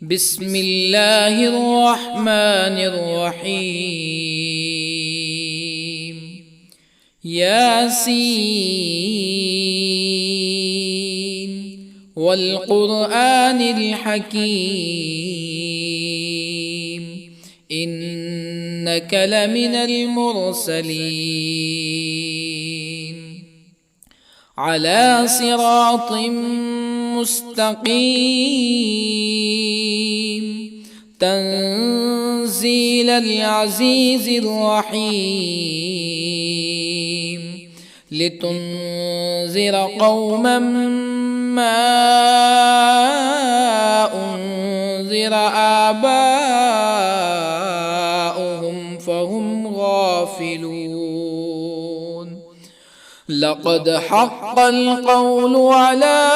بسم الله الرحمن الرحيم. ياسين والقرآن الحكيم إنك لمن المرسلين على صراط مستقيم تنزيل العزيز الرحيم لتنذر قوما ما أنذر آباؤهم فهم غافلون. لقد حق القول على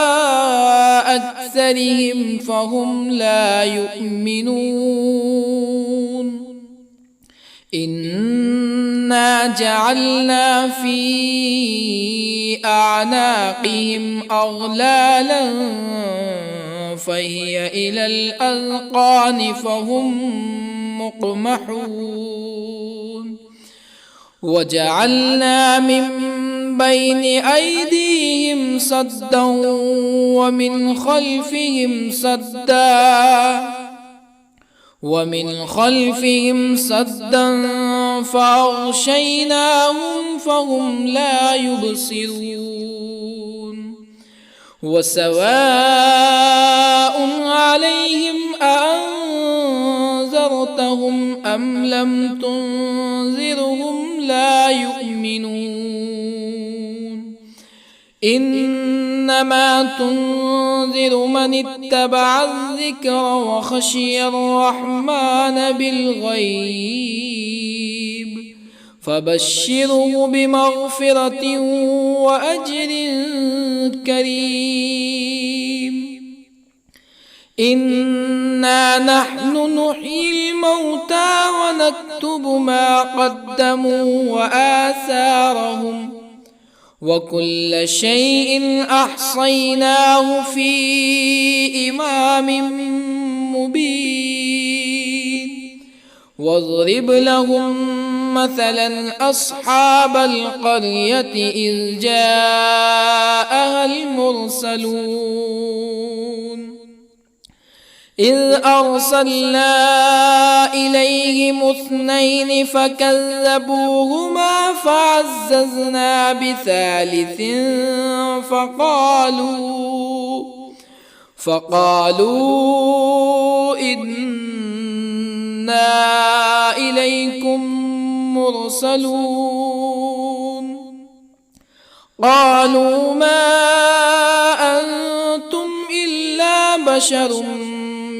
أكثرهم فهم لا يؤمنون. إنا جعلنا في أعناقهم أغلالا فهي إلى الأذقان فهم مقمحون. وجعلنا من بين أيديهم سدا ومن خلفهم سدا فأغشيناهم فهم لا يبصرون. وسواء عليهم أأنذرتهم أم لم تنذرهم لا يؤمنون. إنما تنذر من اتبع الذكر وخشي الرحمن بالغيب فبشره بمغفرة وأجر كريم. إنا نحن نحيي الموتى ونكتب ما قدموا وآثارهم وكل شيء أحصيناه في إمام مبين. واضرب لهم مثلا أصحاب القرية إذ جاءها المرسلون إذ أرسلنا إليهم اثنين فكذبوهما فعززنا بثالث فقالوا إنا إليكم مرسلون. قالوا ما أنتم إلا بشر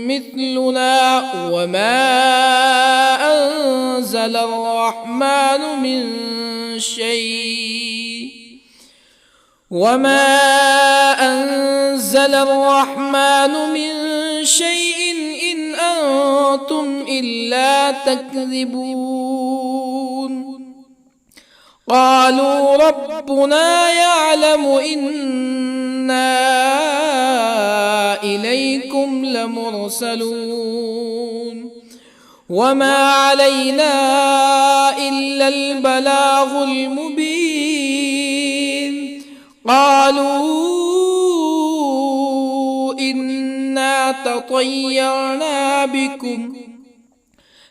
مثلنا وما أنزل الرحمن من شيء إن أنتم إلا تكذبون. قالوا ربنا يعلم إنا إليكم لمرسلون وما علينا إلا البلاغ المبين. قالوا إنا تطيرنا بكم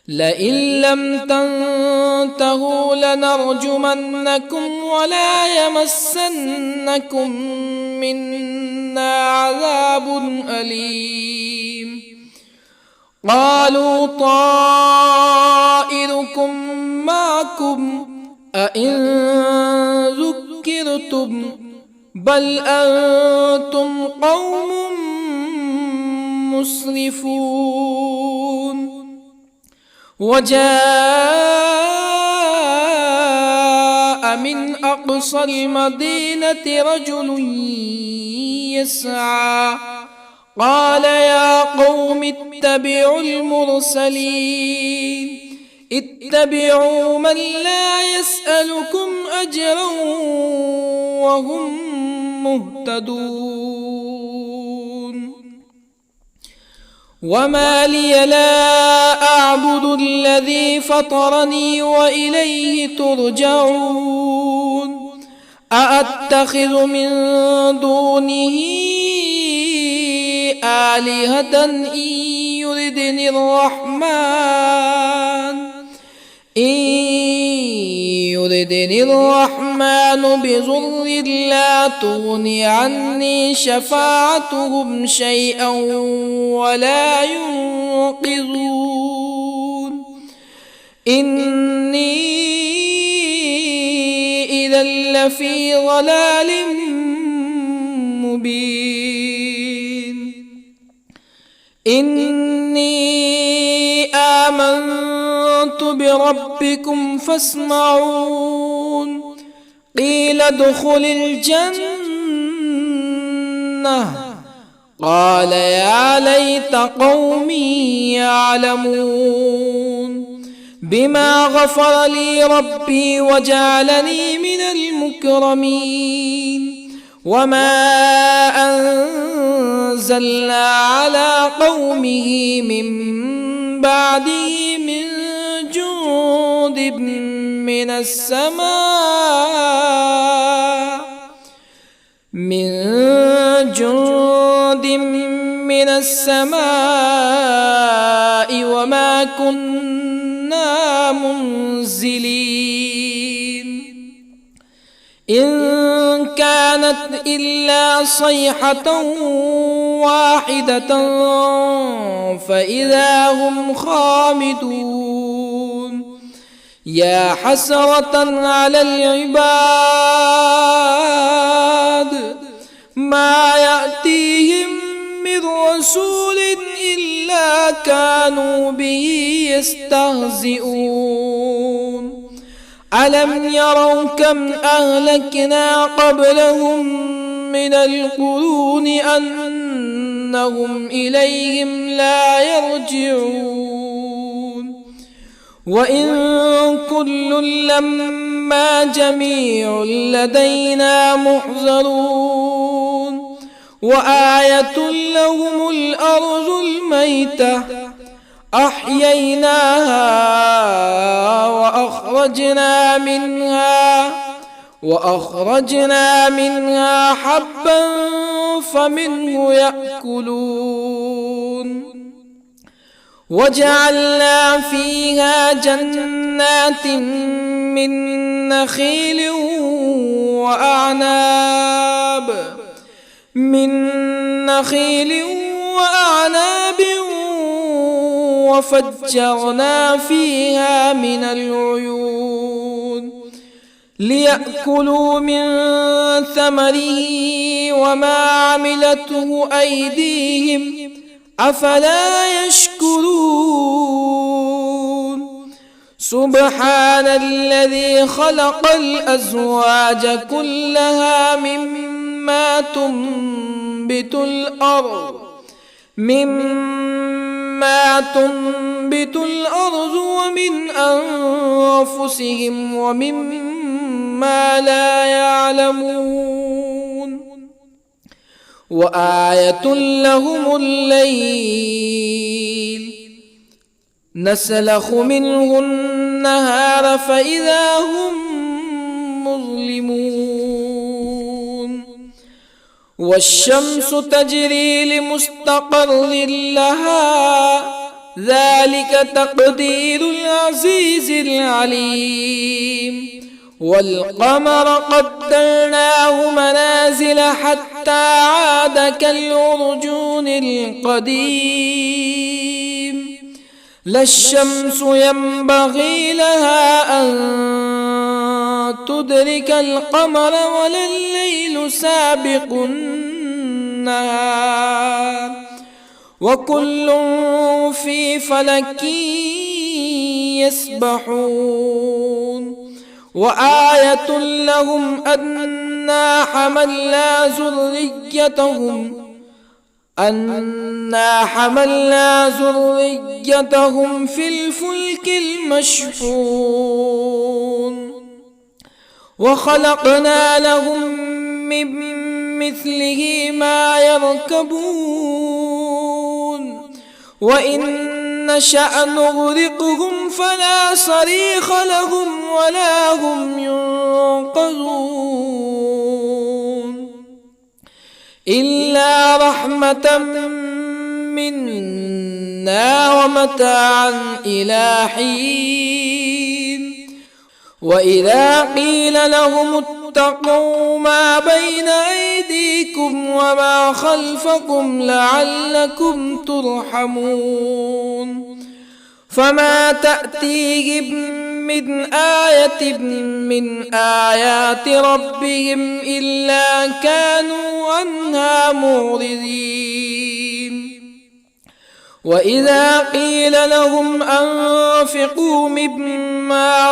لئن لم تنتهوا لنرجمنكم ولا يمسنكم منا عذاب أليم. قالوا طائركم معكم أئن ذكرتم بل أنتم قوم مسرفون. وجاء من أقصى المدينة رجل يسعى قال يا قوم اتبعوا المرسلين اتبعوا من لا يسألكم أجرا وهم مهتدون. وما لي لا أعبد الذي فطرني وإليه ترجعون أأتخذ من دونه آلهة يردني الرحمن بضر لا تغن عني شفاعتهم شيئا ولا ينقذون إني إذا لفي ضلال مبين إني آمنت بربكم فاسمعون قيل ادخل الجنة قال يا ليت قومي يعلمون بما غفر لي ربي وجعلني من المكرمين وما أنزلنا على قومه من بعده من جند من السماء وما كنا منزلين إن كانت إلا صيحة واحدة فإذا هم خامدون يا حسرة على العباد ما يأتيهم من رسول إلا كانوا به يستهزئون ألم يروا كم أهلكنا قبلهم من القرون أنهم إليهم لا يرجعون وإن كل لما جميع لدينا محضرون وآية لهم الأرض الميتة أحييناها وأخرجنا منها حبا فمنه يأكلون وجعلنا فيها جنات من نخيل وأعناب وفجرنا فيها من العيون ليأكلوا من ثمره وما عملته أيديهم أفلا يشكرون سبحان الذي خلق الأزواج كلها مما تنبت الأرض ومن أنفسهم ومما لا يعلمون وآية لهم الليل نسلخ منه النهار فإذا هم مظلمون والشمس تجري لمستقر لها ذلك تقدير العزيز العليم والقمر قدرناه منازل حتى عاد كالعرجون القديم لا الشمس ينبغي لها أن تدرك القمر ولا الليل سابق النهار وكل في فلك يسبحون وآية لهم أنا حملنا ذريتهم في الفلك المشحون وخلقنا لهم من مثله ما يركبون وإن نشأ نغرقهم فلا صريخ لهم ولا هم ينقذون إلا رحمة منا ومتاعا إلى حين وإذا قيل لهم اتقوا ما بين أيديكم وما خلفكم لعلكم ترحمون فما تأتيهم من آية من آيات ربهم إلا كانوا عنها معرضين وإذا قيل لهم أنفقوا مما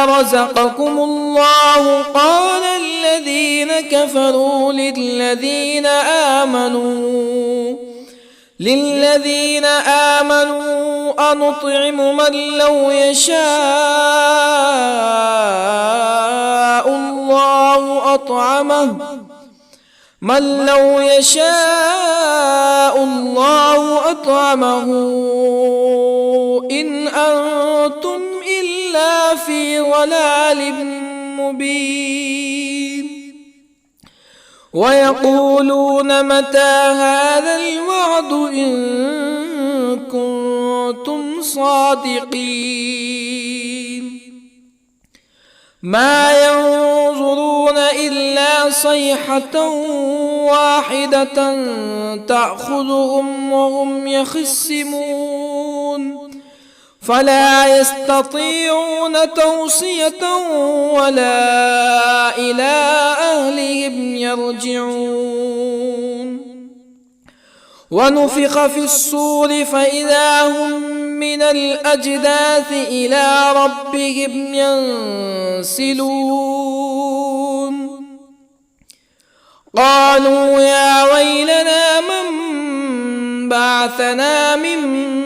رزقكم الله قال الذين كفروا للذين آمنوا أنطعم من لو يشاء الله أطعمه إن أنتم إلا في ضلال مبين ويقولون متى هذا الوعد إن كنتم صادقين ما ينظرون إلا صيحة واحدة تأخذهم وهم يخصمون فلا يستطيعون توصية ولا إلى أهلهم يرجعون ونفخ في الصور فإذا هم من الأجداث إلى ربهم ينسلون قالوا يا ويلنا من بعثنا من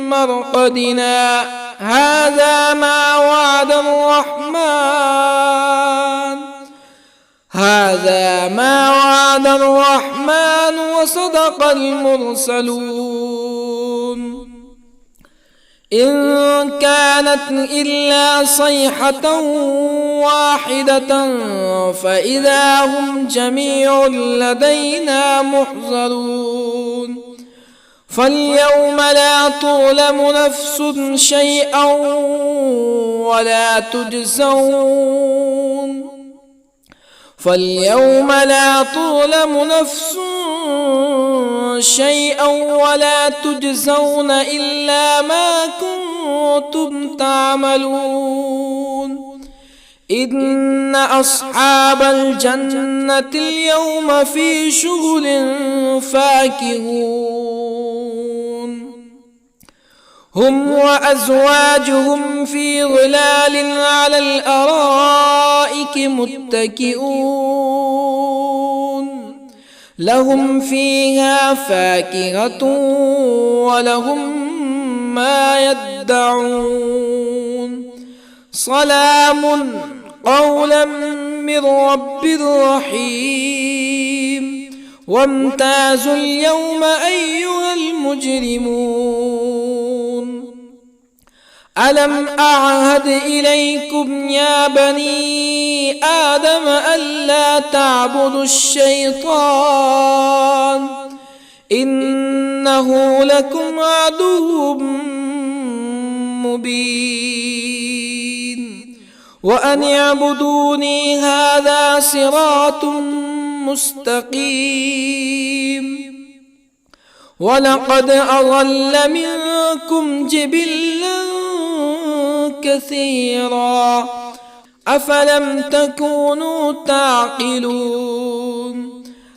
مرقدنا هذا ما وعد الرحمن وصدق المرسلون إن كانت إلا صيحة واحدة فإذا هم جميع لدينا محضرون فاليوم لا تظلم نفس شيئا ولا تجزون إلا ما كنتم تعملون إن أصحاب الجنة اليوم في شغل فاكهون هم وأزواجهم في ظلال على الأرائك متكئون لهم فيها فاكهة ولهم ما يدعون سلام قولا من رب رحيم وامتازوا اليوم أيها المجرمون ألم أعهد إليكم يا بني آدم ألا تعبدوا الشيطان إنه لكم عدو مبين وأن اعبدوني هذا صراط مستقيم ولقد أضل منكم جبلا كثيرا أفلم تكونوا تعقلون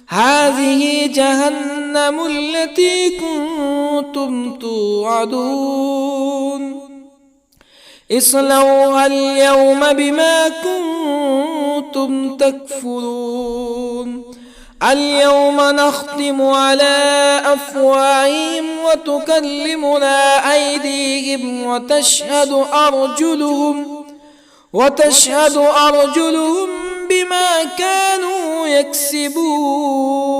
هذه جهنم التي كنتم توعدون اصلوها اليوم بما كنتم تكفرون اليوم نختم على أفواههم وتكلمنا أيديهم وتشهد أرجلهم بما كانوا يكسبون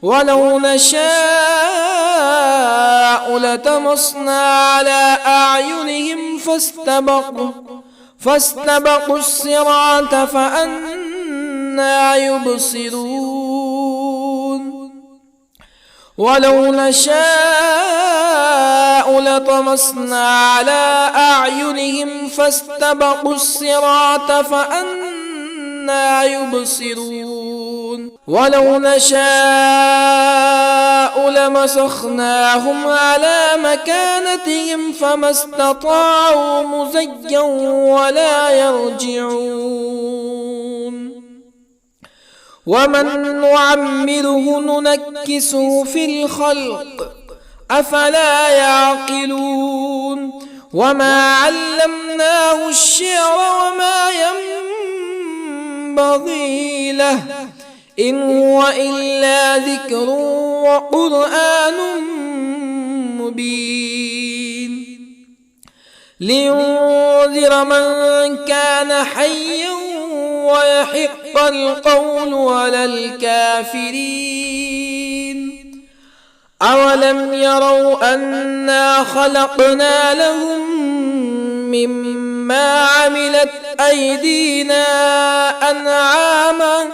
ولو نشاء لطمسنا على أعينهم فاستبقوا الصراط فأنى يبصرون ولو نشاء لطمسنا على أعينهم فاستبقوا الصراط فأنى يبصرون ولو نشاء لمسخناهم على مكانتهم فما استطاعوا مزيا ولا يرجعون ومن نعمره ننكسه في الخلق أفلا يعقلون وما علمناه الشعر وما ينبغي له إن هو إلا ذكر وقرآن مبين لينذر من كان حيا ويحق القول على الكافرين أولم يروا أنا خلقنا لهم مما عملت أيدينا أنعاما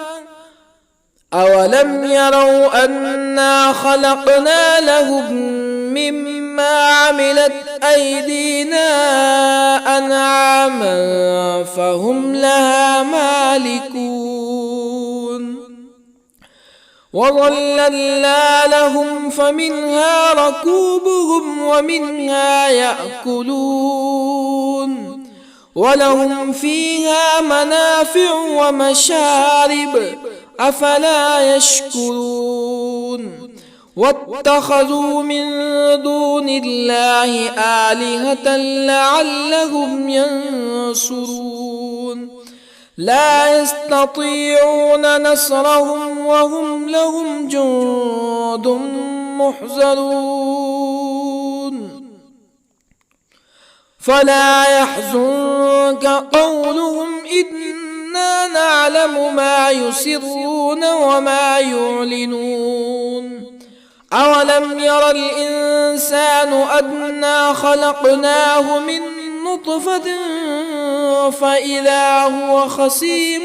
أولم يروا أنا خلقنا لهم مما عملت أيدينا أنعاما فهم لها مالكون وظللنا لهم فمنها ركوبهم ومنها يأكلون ولهم فيها منافع ومشارب أفلا يشكرون واتخذوا من دون الله آلهة لعلهم ينصرون لا يستطيعون نصرهم وهم لهم جند محضرون فلا يحزنك قولهم إنا نعلم ما يسرون وما يعلنون أولم ير الإنسان أنا خلقناه من نطفة فإذا هو خصيم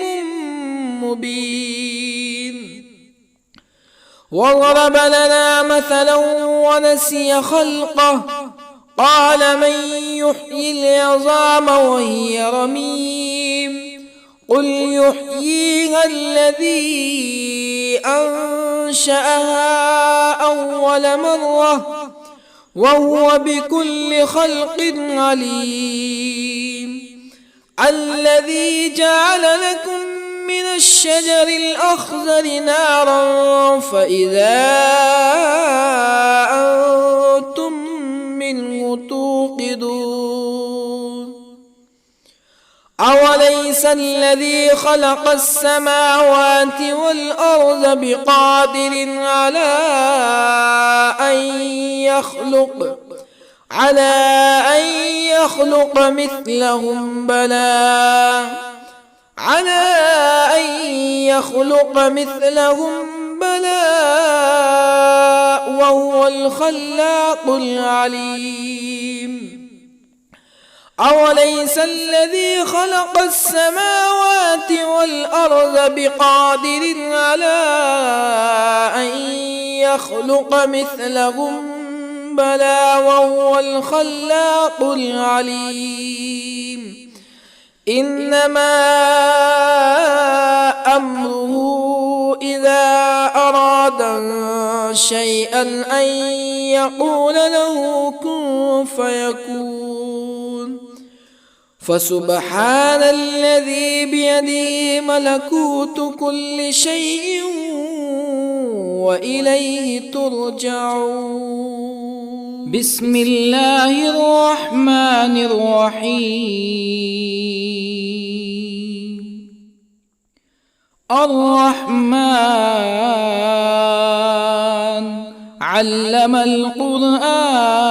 مبين وضرب لنا مثلا ونسي خلقه قال من يحيي العظام وهي رميم قل يحييها الذي أنشأها أول مرة وهو بكل خلق عليم الذي جعل لكم من الشجر الأخضر نارا فإذا أنتم منه توقدون أوليس الذي خلق السماوات والأرض بقادر على أن يخلق مثلهم بلى وهو الخلاق العليم أوليس الذي خلق السماوات والأرض بقادر على أن يخلق مثلهم بلى وهو الخلاق العليم إنما أمره إذا أراد شيئا أن يقول له كن فيكون فسبحان الذي بيده ملكوت كل شيء وإليه ترجعون بسم الله الرحمن الرحيم الرحمن علم القرآن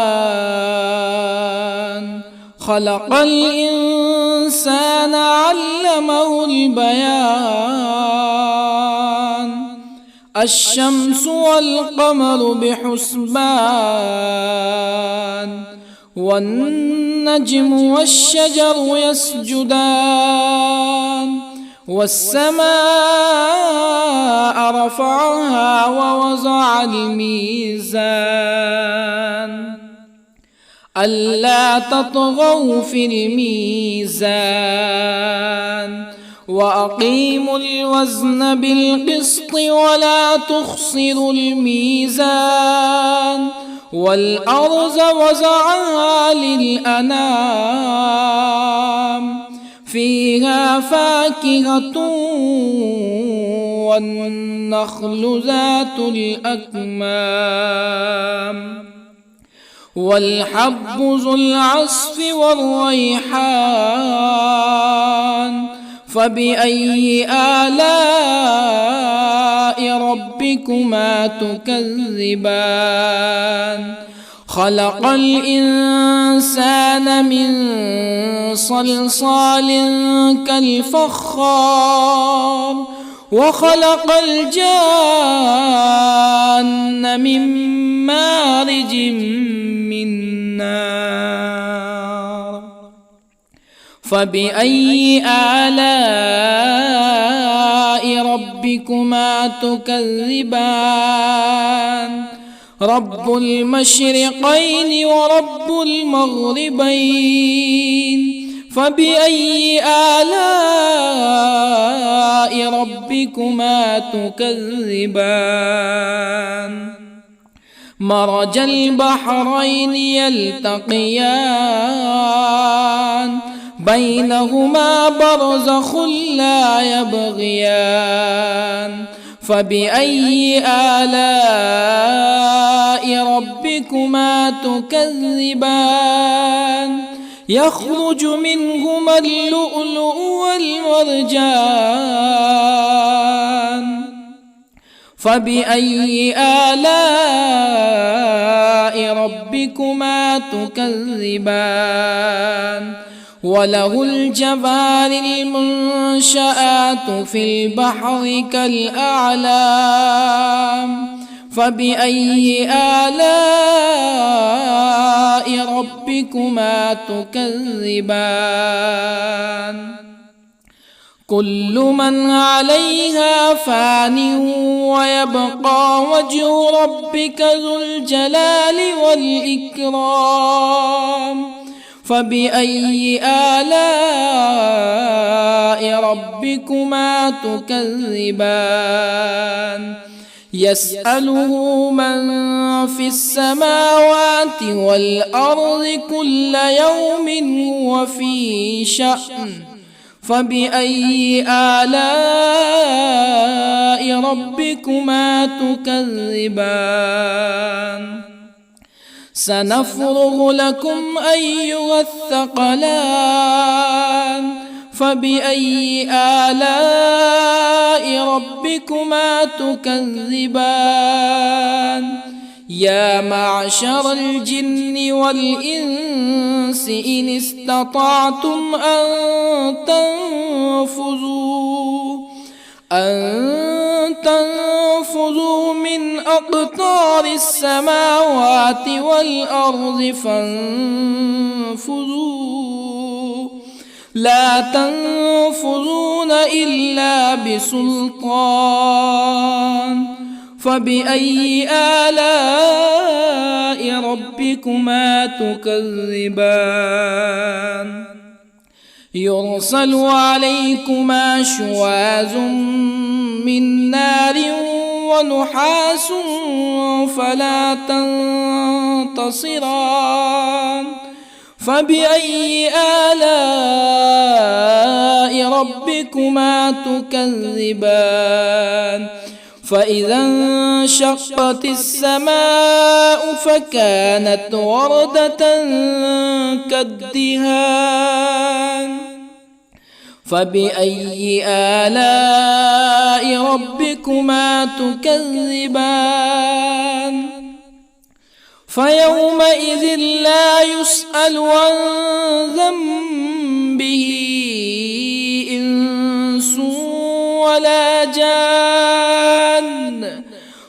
خلق الإنسان علمه البيان الشمس والقمر بحسبان والنجم والشجر يسجدان والسماء رفعها ووضع الميزان ألا تطغوا في الميزان وأقيموا الوزن بالقسط ولا تخسروا الميزان والأرض وضعها للأنام فيها فاكهة والنخل ذات الأكمام والحب ذو العصف والريحان فبأي آلاء ربكما تكذبان خلق الإنسان من صلصال كالفخار وخلق الجان من مارج من نار فبأي آلاء ربكما تكذبان رب المشرقين ورب المغربين فبأي آلاء ربكما تكذبان مرج البحرين يلتقيان بينهما برزخ لا يبغيان فبأي آلاء ربكما تكذبان يخرج منهما اللؤلؤ والمرجان فبأي آلاء ربكما تكذبان وله الجوار المنشآت في البحر كالأعلام فبأي آلاء ربكما تكذبان كل من عليها فان ويبقى وجه ربك ذو الجلال والإكرام فبأي آلاء ربكما تكذبان يسأله من في السماوات والأرض كل يوم هو في شأن فبأي آلاء ربكما تكذبان سنفرغ لكم أيها الثقلان فبأي آلاء ربكما تكذبان يا معشر الجن والإنس إن استطعتم أن تنفذوا من أقطار السماوات والأرض فانفذوا لا تنفذون إلا بسلطان فبأي آلاء ربكما تكذبان يرسل عليكما شواظ من نار ونحاس فلا تنتصران فبأي آلاء ربكما تكذبان فإذا انشقت السماء فكانت وردة كالدهان فبأي آلاء ربكما تكذبان فيومئذ لا يسأل عن ذنبه إنس ولا جان.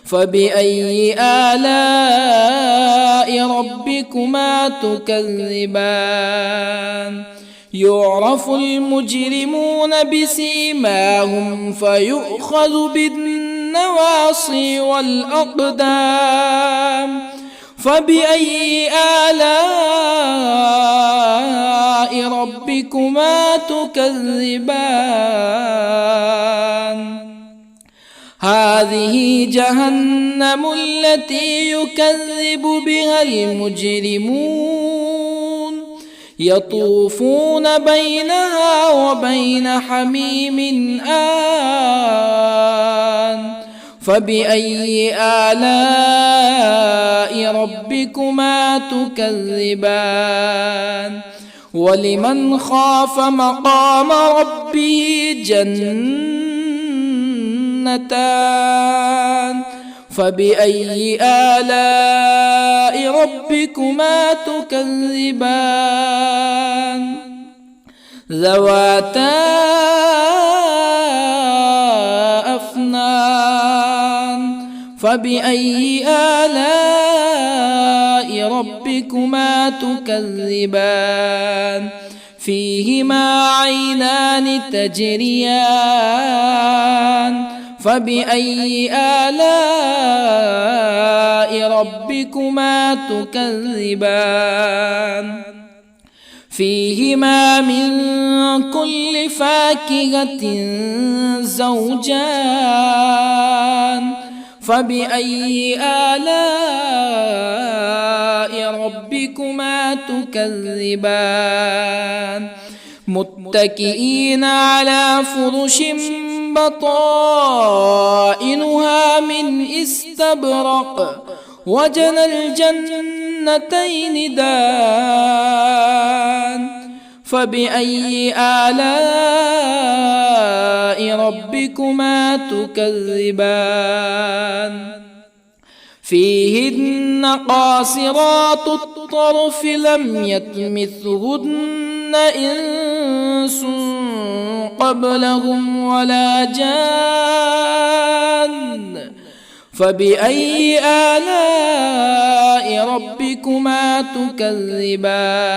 فبأي آلاء ربكما تكذبان؟ يعرف المجرمون بسيماهم فيؤخذ بالنواصي والأقدام. فبأي آلاء ربكما تكذبان؟ هذه جهنم التي يكذب بها المجرمون يطوفون بينها وبين حميم آن. فبأي آلاء ربكما تكذبان؟ ولمن خاف مقام ربه جنتان. فبأي آلاء ربكما تكذبان؟ ذواتا أفنان. فبأي آلاء ربكما تكذبان؟ فيهما عينان تجريان. فبأي آلاء ربكما تكذبان؟ فيهما من كل فاكهة زوجان. فبأي آلاء ربكما تكذبان؟ متكئين على فرش بطائنها من استبرق وجنى الجنتين دان. فبأي آلاء ربكما تكذبان؟ فيهن قاصرات الطرف لم يطمثهن إنس قبلهم ولا جان. فبأي آلاء ربكما تكذبان؟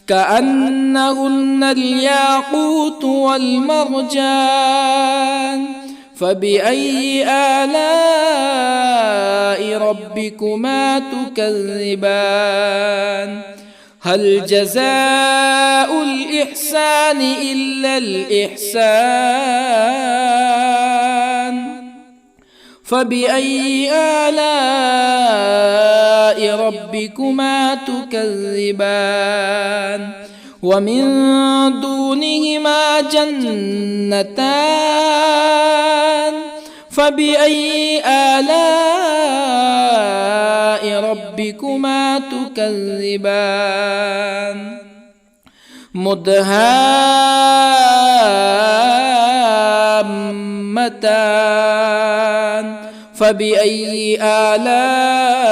كأنهن الياقوت والمرجان. فبأي آلاء ربكما تكذبان؟ هل جزاء الإحسان إلا الإحسان؟ فبأي آلاء ربكما تكذبان؟ ومن دونهما جنتان. فبأي آلاء ربكما تكذبان؟ مدهامتان. فبأي آلاء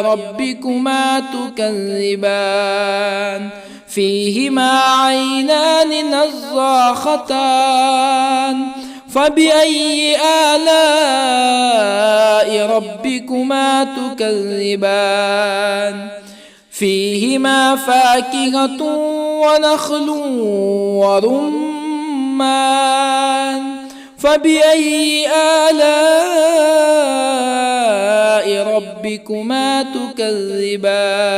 ربكما تكذبان؟ فيهما عينان نضاختان. فبأي آلاء ربكما تكذبان؟ فيهما فاكهة ونخل ورمان. فبأي آلاء ربكما تكذبان؟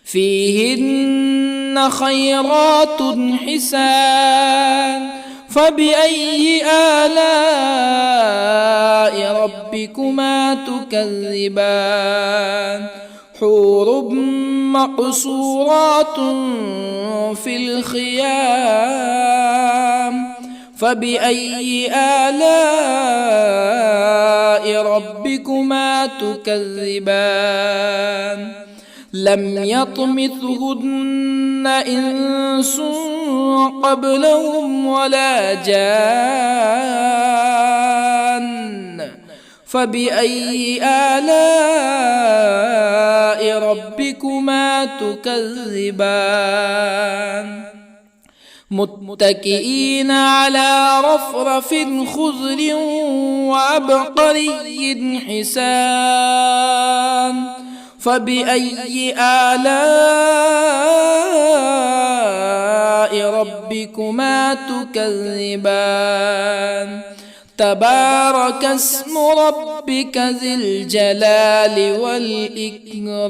فيهن خيرات حسان. فبأي آلاء ربكما تكذبان؟ حور مقصورات في الخيام. فبأي آلاء ربكما تكذبان؟ لم يطمثهن إنس قبلهم ولا جان. فبأي آلاء ربكما تكذبان متكئين على رفرف خضر وعبقري حسان فبأي آلاء ربكما تكذبان تبارك اسم ربك ذي الجلال والإكرام.